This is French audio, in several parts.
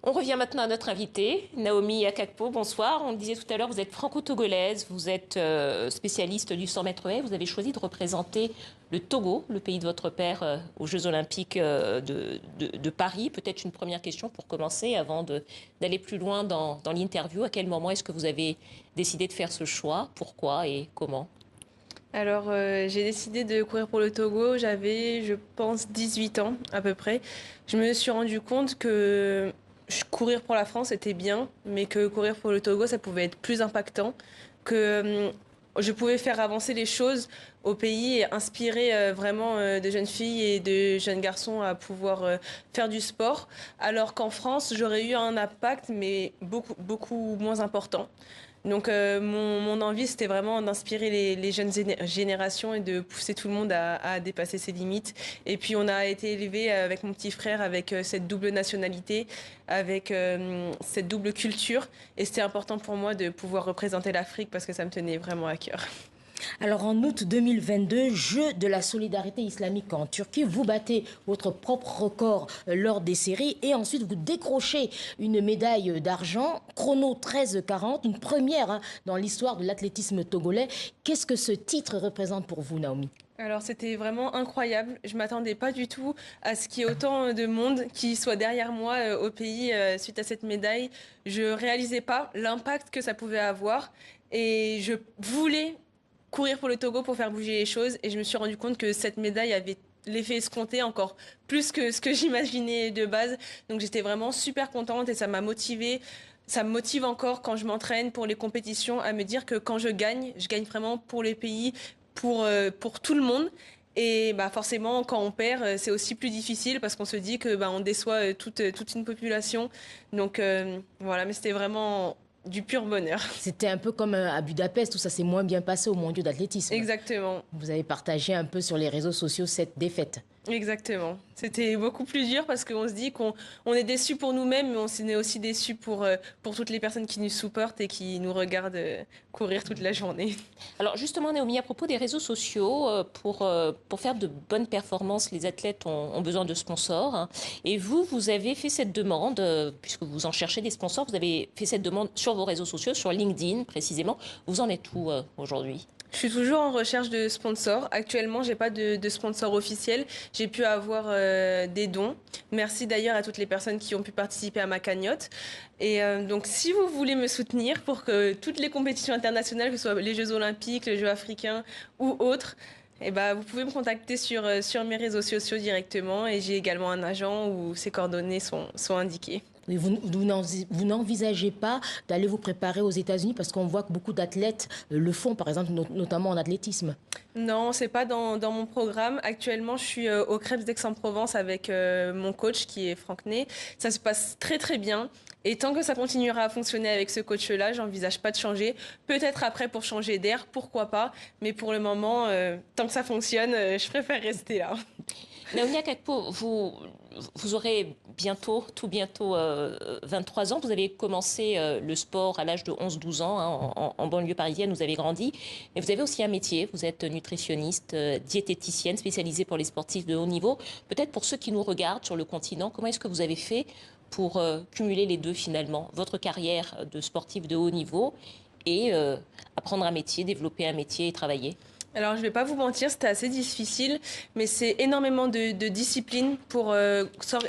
On revient maintenant à notre invitée, Naomi Akakpo. Bonsoir. On le disait tout à l'heure, vous êtes franco-togolaise, vous êtes spécialiste du 100 mètres haies. Vous avez choisi de représenter le Togo, le pays de votre père, aux Jeux Olympiques de Paris. Peut-être une première question pour commencer, avant d'aller plus loin dans l'interview. À quel moment est-ce que vous avez décidé de faire ce choix? Pourquoi et comment? Alors, j'ai décidé de courir pour le Togo. J'avais, je pense, 18 ans à peu près. Je me suis rendu compte que courir pour la France était bien, mais que courir pour le Togo, ça pouvait être plus impactant, que je pouvais faire avancer les choses au pays et inspirer vraiment de jeunes filles et de jeunes garçons à pouvoir faire du sport, alors qu'en France, j'aurais eu un impact, mais beaucoup moins important. Donc mon envie, c'était vraiment d'inspirer les jeunes générations et de pousser tout le monde à dépasser ses limites. Et puis on a été élevé avec mon petit frère avec cette double nationalité, avec cette double culture. Et c'était important pour moi de pouvoir représenter l'Afrique parce que ça me tenait vraiment à cœur. Alors en août 2022, Jeux de la solidarité islamique en Turquie, vous battez votre propre record lors des séries et ensuite vous décrochez une médaille d'argent, chrono 13,40, une première dans l'histoire de l'athlétisme togolais. Qu'est-ce que ce titre représente pour vous, Naomi? Alors c'était vraiment incroyable. Je m'attendais pas du tout à ce qu'il y ait autant de monde qui soit derrière moi au pays suite à cette médaille. Je réalisais pas l'impact que ça pouvait avoir et je voulais courir pour le Togo pour faire bouger les choses et je me suis rendu compte que cette médaille avait l'effet escompté encore plus que ce que j'imaginais de base. Donc j'étais vraiment super contente et ça m'a motivée. Ça me motive encore quand je m'entraîne pour les compétitions à me dire que quand je gagne vraiment pour les pays, pour tout le monde. Et bah forcément, quand on perd, c'est aussi plus difficile parce qu'on se dit que bah, on déçoit toute une population. Donc voilà, mais c'était vraiment du pur bonheur. C'était un peu comme à Budapest où ça s'est moins bien passé au mondiaux d'athlétisme. Exactement. Vous avez partagé un peu sur les réseaux sociaux cette défaite. Exactement. C'était beaucoup plus dur parce qu'on se dit qu'on est déçu pour nous-mêmes, mais on est aussi déçu pour toutes les personnes qui nous supportent et qui nous regardent courir toute la journée. Alors justement, Naomi, à propos des réseaux sociaux, pour faire de bonnes performances, les athlètes ont besoin de sponsors, hein. Et vous avez fait cette demande, puisque vous en cherchez des sponsors, vous avez fait cette demande sur vos réseaux sociaux, sur LinkedIn précisément. Vous en êtes où aujourd'hui? Je suis toujours en recherche de sponsors. Actuellement, j'ai pas de sponsor officiel. J'ai pu avoir des dons. Merci d'ailleurs à toutes les personnes qui ont pu participer à ma cagnotte. Et donc, si vous voulez me soutenir pour que toutes les compétitions internationales, que ce soit les Jeux Olympiques, les Jeux africains ou autres, eh ben, vous pouvez me contacter sur mes réseaux sociaux directement. Et j'ai également un agent où ses coordonnées sont indiquées. Oui, vous n'envisagez pas d'aller vous préparer aux États-Unis parce qu'on voit que beaucoup d'athlètes le font, par exemple, notamment en athlétisme. Non, c'est pas dans mon programme. Actuellement, je suis au Crêpes d'Aix-en-Provence avec mon coach qui est Franck Ney. Ça se passe très très bien. Et tant que ça continuera à fonctionner avec ce coach-là, j'envisage pas de changer. Peut-être après pour changer d'air, pourquoi pas. Mais pour le moment, tant que ça fonctionne, je préfère rester là. Naomi Akakpo, vous aurez bientôt, tout bientôt 23 ans. Vous avez commencé le sport à l'âge de 11-12 ans, hein, en banlieue parisienne, vous avez grandi. Mais vous avez aussi un métier, vous êtes nutritionniste, diététicienne spécialisée pour les sportifs de haut niveau. Peut-être pour ceux qui nous regardent sur le continent, comment est-ce que vous avez fait pour cumuler les deux finalement, votre carrière de sportif de haut niveau et apprendre un métier, développer un métier et travailler? Alors, je vais pas vous mentir, c'était assez difficile, mais c'est énormément de discipline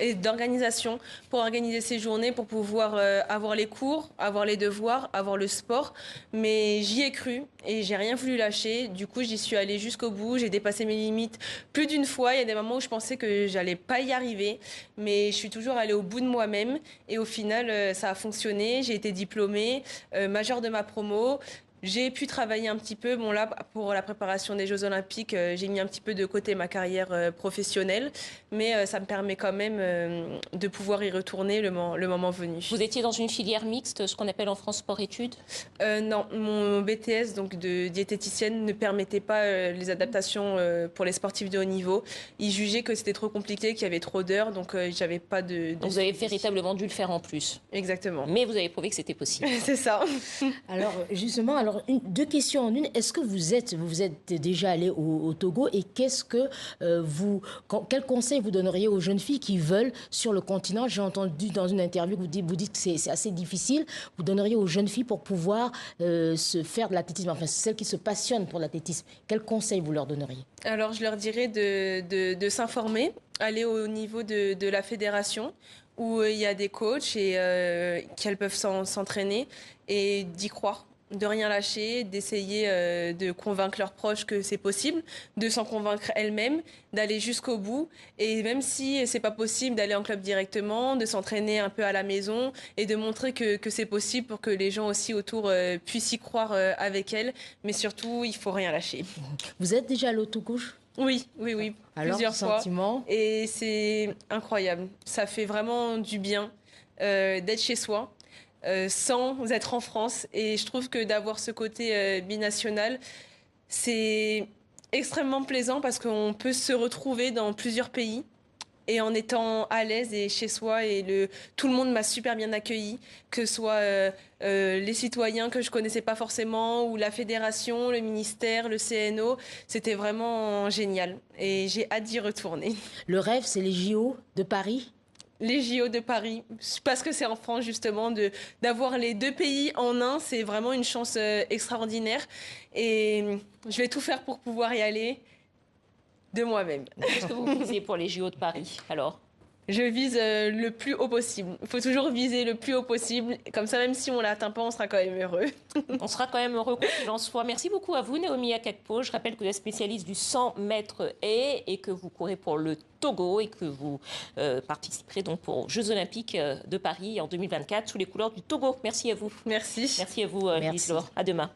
et d'organisation pour organiser ces journées, pour pouvoir avoir les cours, avoir les devoirs, avoir le sport. Mais j'y ai cru et j'ai rien voulu lâcher. Du coup, j'y suis allée jusqu'au bout. J'ai dépassé mes limites plus d'une fois. Il y a des moments où je pensais que j'allais pas y arriver, mais je suis toujours allée au bout de moi-même. Et au final, ça a fonctionné. J'ai été diplômée, majeure de ma promo. J'ai pu travailler un petit peu. Bon, là, pour la préparation des Jeux Olympiques, j'ai mis un petit peu de côté ma carrière professionnelle, mais ça me permet quand même de pouvoir y retourner le moment venu. Vous étiez dans une filière mixte, ce qu'on appelle en France sport-études? Non, mon BTS donc de diététicienne ne permettait pas les adaptations pour les sportifs de haut niveau. Ils jugeaient que c'était trop compliqué, qu'il y avait trop d'heures, donc j'avais pas de Donc vous avez suivi. véritablement dû le faire en plus. Exactement. Mais vous avez prouvé que c'était possible. C'est ça. Alors, justement, alors Alors, deux questions en une. Est-ce que vous êtes déjà allé au Togo et quel conseil vous donneriez aux jeunes filles qui veulent sur le continent? J'ai entendu dans une interview que vous dites que c'est assez difficile. Vous donneriez aux jeunes filles pour pouvoir se faire de l'athlétisme, enfin celles qui se passionnent pour l'athlétisme. Quel conseil vous leur donneriez? Alors, je leur dirais de s'informer, aller au niveau de la fédération où il y a des coachs et qu'elles peuvent s'entraîner et d'y croire, de rien lâcher, d'essayer de convaincre leurs proches que c'est possible, de s'en convaincre elles-mêmes, d'aller jusqu'au bout. Et même si c'est pas possible d'aller en club directement, de s'entraîner un peu à la maison et de montrer que c'est possible pour que les gens aussi autour puissent y croire avec elles. Mais surtout, il faut rien lâcher. Vous êtes déjà allé au Togo? Oui, Alors, plusieurs fois. sentiment? Et c'est incroyable. Ça fait vraiment du bien d'être chez soi. Sans être en France. Et je trouve que d'avoir ce côté binational, c'est extrêmement plaisant parce qu'on peut se retrouver dans plusieurs pays et en étant à l'aise et chez soi. Et tout le monde m'a super bien accueilli, que ce soit les citoyens que je connaissais pas forcément ou la fédération, le ministère, le CNO. C'était vraiment génial et j'ai hâte d'y retourner. Le rêve, c'est les JO de Paris? Les JO de Paris, parce que c'est en France justement, d'avoir les deux pays en un, c'est vraiment une chance extraordinaire. Et je vais tout faire pour pouvoir y aller de moi-même. Qu'est-ce que vous visez pour les JO de Paris, alors? Je vise le plus haut possible. Il faut toujours viser le plus haut possible. Comme ça, même si on ne l'atteint pas, on sera quand même heureux. On sera quand même heureux quoi qu'il en soit. Merci beaucoup à vous, Naomi Akakpo. Je rappelle que vous êtes spécialiste du 100 mètres haies et que vous courez pour le Togo et que vous participerez donc aux Jeux Olympiques de Paris en 2024 sous les couleurs du Togo. Merci à vous. Merci. Merci à vous, Lise-Laure. À demain.